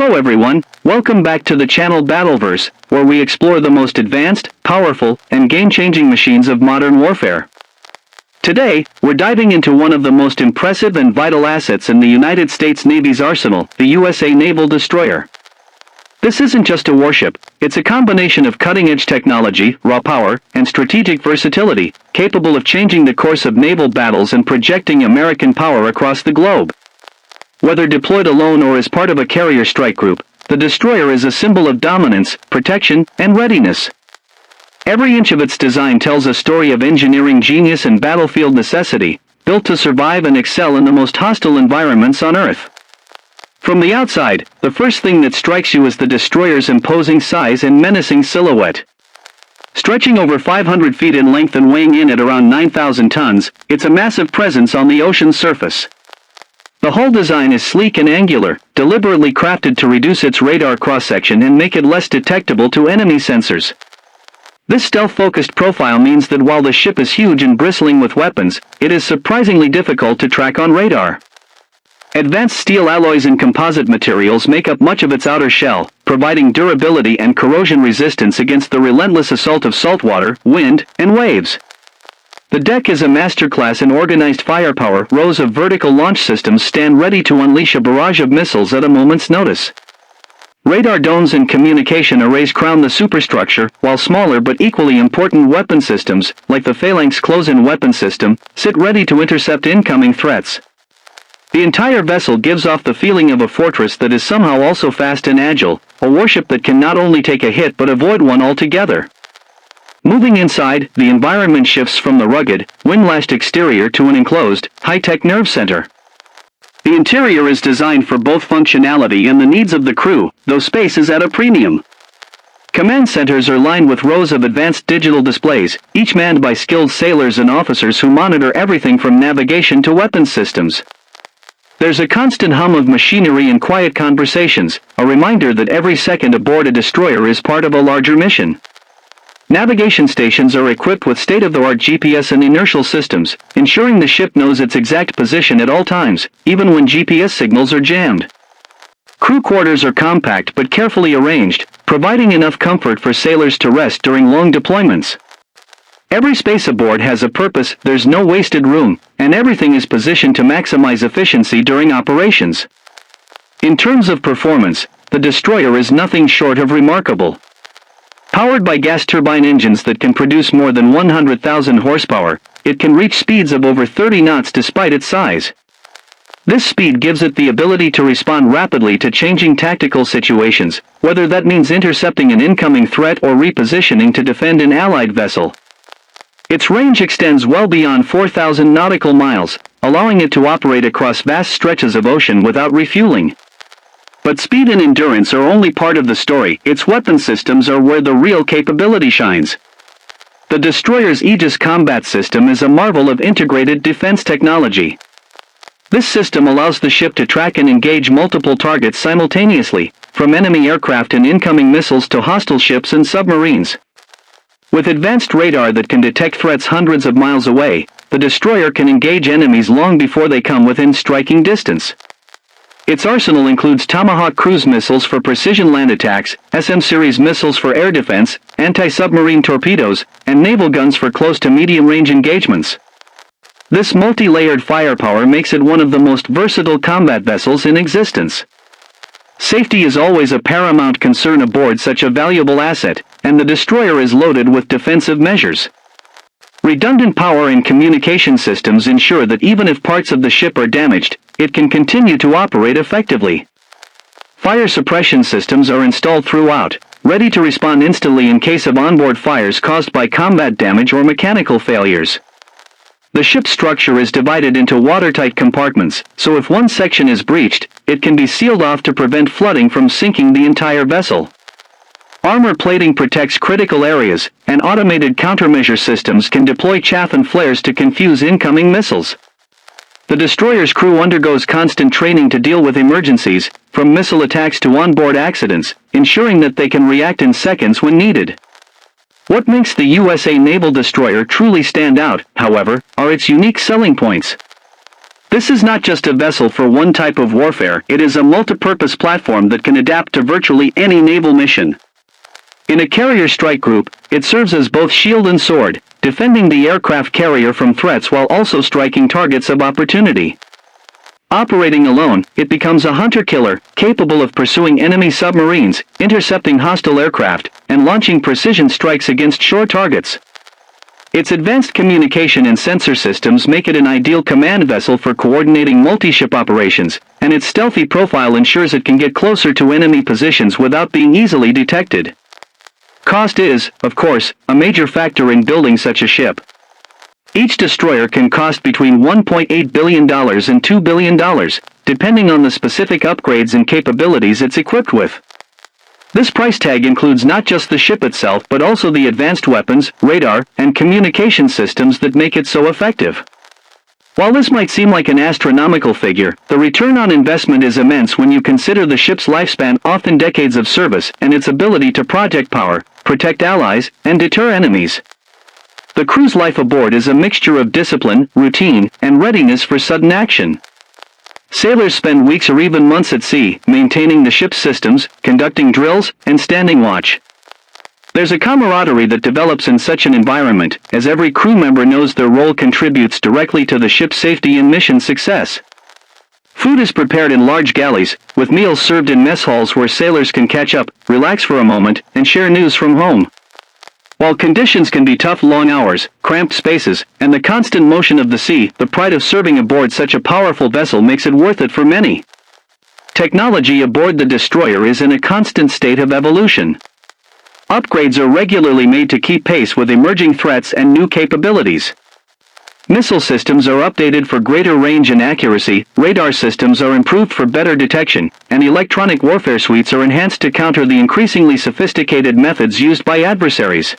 Hello everyone, welcome back to the channel Battleverse, where we explore the most advanced, powerful, and game-changing machines of modern warfare. Today, we're diving into one of the most impressive and vital assets in the United States Navy's arsenal, the U.S.A. Naval Destroyer. This isn't just a warship, it's a combination of cutting-edge technology, raw power, and strategic versatility, capable of changing the course of naval battles and projecting American power across the globe. Whether deployed alone or as part of a carrier strike group, the destroyer is a symbol of dominance, protection, and readiness. Every inch of its design tells a story of engineering genius and battlefield necessity, built to survive and excel in the most hostile environments on Earth. From the outside, the first thing that strikes you is the destroyer's imposing size and menacing silhouette. Stretching over 500 feet in length and weighing in at around 9,000 tons, it's a massive presence on the ocean's surface. The hull design is sleek and angular, deliberately crafted to reduce its radar cross-section and make it less detectable to enemy sensors. This stealth-focused profile means that while the ship is huge and bristling with weapons, it is surprisingly difficult to track on radar. Advanced steel alloys and composite materials make up much of its outer shell, providing durability and corrosion resistance against the relentless assault of saltwater, wind, and waves. The deck is a masterclass in organized firepower. Rows of vertical launch systems stand ready to unleash a barrage of missiles at a moment's notice. Radar domes and communication arrays crown the superstructure, while smaller but equally important weapon systems, like the Phalanx close-in weapon system, sit ready to intercept incoming threats. The entire vessel gives off the feeling of a fortress that is somehow also fast and agile, a warship that can not only take a hit but avoid one altogether. Moving inside, the environment shifts from the rugged, wind-lashed exterior to an enclosed, high-tech nerve center. The interior is designed for both functionality and the needs of the crew, though space is at a premium. Command centers are lined with rows of advanced digital displays, each manned by skilled sailors and officers who monitor everything from navigation to weapons systems. There's a constant hum of machinery and quiet conversations, a reminder that every second aboard a destroyer is part of a larger mission. Navigation stations are equipped with state-of-the-art GPS and inertial systems, ensuring the ship knows its exact position at all times, even when GPS signals are jammed. Crew quarters are compact but carefully arranged, providing enough comfort for sailors to rest during long deployments. Every space aboard has a purpose, there's no wasted room, and everything is positioned to maximize efficiency during operations. In terms of performance, the destroyer is nothing short of remarkable. Powered by gas turbine engines that can produce more than 100,000 horsepower, it can reach speeds of over 30 knots despite its size. This speed gives it the ability to respond rapidly to changing tactical situations, whether that means intercepting an incoming threat or repositioning to defend an allied vessel. Its range extends well beyond 4,000 nautical miles, allowing it to operate across vast stretches of ocean without refueling. But speed and endurance are only part of the story. Its weapon systems are where the real capability shines. The destroyer's Aegis combat system is a marvel of integrated defense technology. This system allows the ship to track and engage multiple targets simultaneously, from enemy aircraft and incoming missiles to hostile ships and submarines. With advanced radar that can detect threats hundreds of miles away, the destroyer can engage enemies long before they come within striking distance. Its arsenal includes Tomahawk cruise missiles for precision land attacks, SM-series missiles for air defense, anti-submarine torpedoes, and naval guns for close to medium-range engagements. This multi-layered firepower makes it one of the most versatile combat vessels in existence. Safety is always a paramount concern aboard such a valuable asset, and the destroyer is loaded with defensive measures. Redundant power and communication systems ensure that even if parts of the ship are damaged, it can continue to operate effectively. Fire suppression systems are installed throughout, ready to respond instantly in case of onboard fires caused by combat damage or mechanical failures. The ship's structure is divided into watertight compartments, so if one section is breached, it can be sealed off to prevent flooding from sinking the entire vessel. Armor plating protects critical areas, and automated countermeasure systems can deploy chaff and flares to confuse incoming missiles. The destroyer's crew undergoes constant training to deal with emergencies, from missile attacks to onboard accidents, ensuring that they can react in seconds when needed. What makes the U.S.A. Naval Destroyer truly stand out, however, are its unique selling points. This is not just a vessel for one type of warfare, it is a multipurpose platform that can adapt to virtually any naval mission. In a carrier strike group, it serves as both shield and sword, defending the aircraft carrier from threats while also striking targets of opportunity. Operating alone, it becomes a hunter-killer, capable of pursuing enemy submarines, intercepting hostile aircraft, and launching precision strikes against shore targets. Its advanced communication and sensor systems make it an ideal command vessel for coordinating multi-ship operations, and its stealthy profile ensures it can get closer to enemy positions without being easily detected. Cost is, of course, a major factor in building such a ship. Each destroyer can cost between $1.8 billion and $2 billion, depending on the specific upgrades and capabilities it's equipped with. This price tag includes not just the ship itself but also the advanced weapons, radar, and communication systems that make it so effective. While this might seem like an astronomical figure, the return on investment is immense when you consider the ship's lifespan, often decades of service, and its ability to project power, protect allies, and deter enemies. The crew's life aboard is a mixture of discipline, routine, and readiness for sudden action. Sailors spend weeks or even months at sea, maintaining the ship's systems, conducting drills, and standing watch. There's a camaraderie that develops in such an environment, as every crew member knows their role contributes directly to the ship's safety and mission success. Food is prepared in large galleys, with meals served in mess halls where sailors can catch up, relax for a moment, and share news from home. While conditions can be tough, long hours, cramped spaces, and the constant motion of the sea, the pride of serving aboard such a powerful vessel makes it worth it for many. Technology aboard the destroyer is in a constant state of evolution. Upgrades are regularly made to keep pace with emerging threats and new capabilities. Missile systems are updated for greater range and accuracy, radar systems are improved for better detection, and electronic warfare suites are enhanced to counter the increasingly sophisticated methods used by adversaries.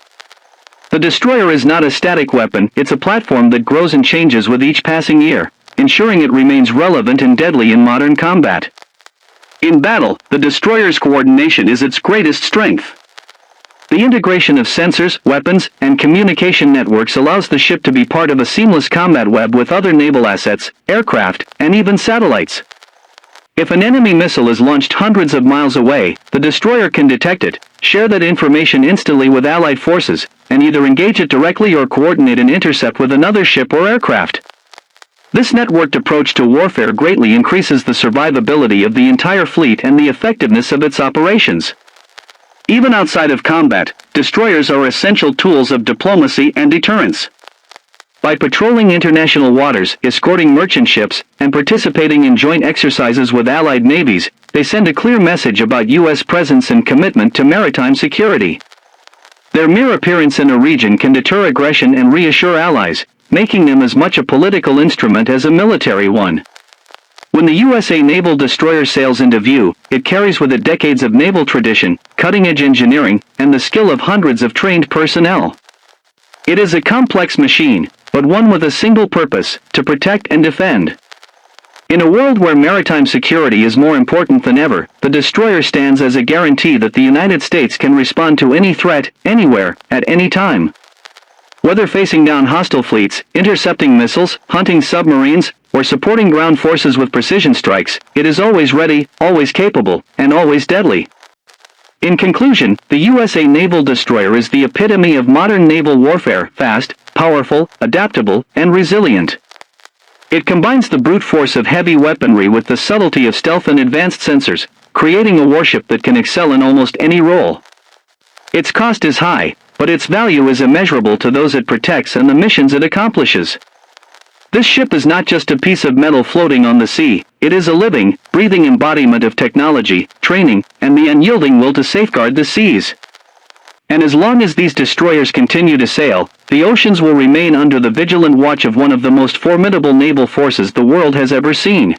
The destroyer is not a static weapon, it's a platform that grows and changes with each passing year, ensuring it remains relevant and deadly in modern combat. In battle, the destroyer's coordination is its greatest strength. The integration of sensors, weapons, and communication networks allows the ship to be part of a seamless combat web with other naval assets, aircraft, and even satellites. If an enemy missile is launched hundreds of miles away, the destroyer can detect it, share that information instantly with allied forces, and either engage it directly or coordinate an intercept with another ship or aircraft. This networked approach to warfare greatly increases the survivability of the entire fleet and the effectiveness of its operations. Even outside of combat, destroyers are essential tools of diplomacy and deterrence. By patrolling international waters, escorting merchant ships, and participating in joint exercises with allied navies, they send a clear message about U.S. presence and commitment to maritime security. Their mere appearance in a region can deter aggression and reassure allies, making them as much a political instrument as a military one. When the U.S.A. Naval Destroyer sails into view, it carries with it decades of naval tradition, cutting-edge engineering, and the skill of hundreds of trained personnel. It is a complex machine, but one with a single purpose: to protect and defend. In a world where maritime security is more important than ever, the destroyer stands as a guarantee that the United States can respond to any threat, anywhere, at any time. Whether facing down hostile fleets, intercepting missiles, hunting submarines, or supporting ground forces with precision strikes, it is always ready, always capable, and always deadly. In conclusion, the U.S.A. Naval Destroyer is the epitome of modern naval warfare: fast, powerful, adaptable, and resilient. It combines the brute force of heavy weaponry with the subtlety of stealth and advanced sensors, creating a warship that can excel in almost any role. Its cost is high, but its value is immeasurable to those it protects and the missions it accomplishes. This ship is not just a piece of metal floating on the sea, it is a living, breathing embodiment of technology, training, and the unyielding will to safeguard the seas. And as long as these destroyers continue to sail, the oceans will remain under the vigilant watch of one of the most formidable naval forces the world has ever seen.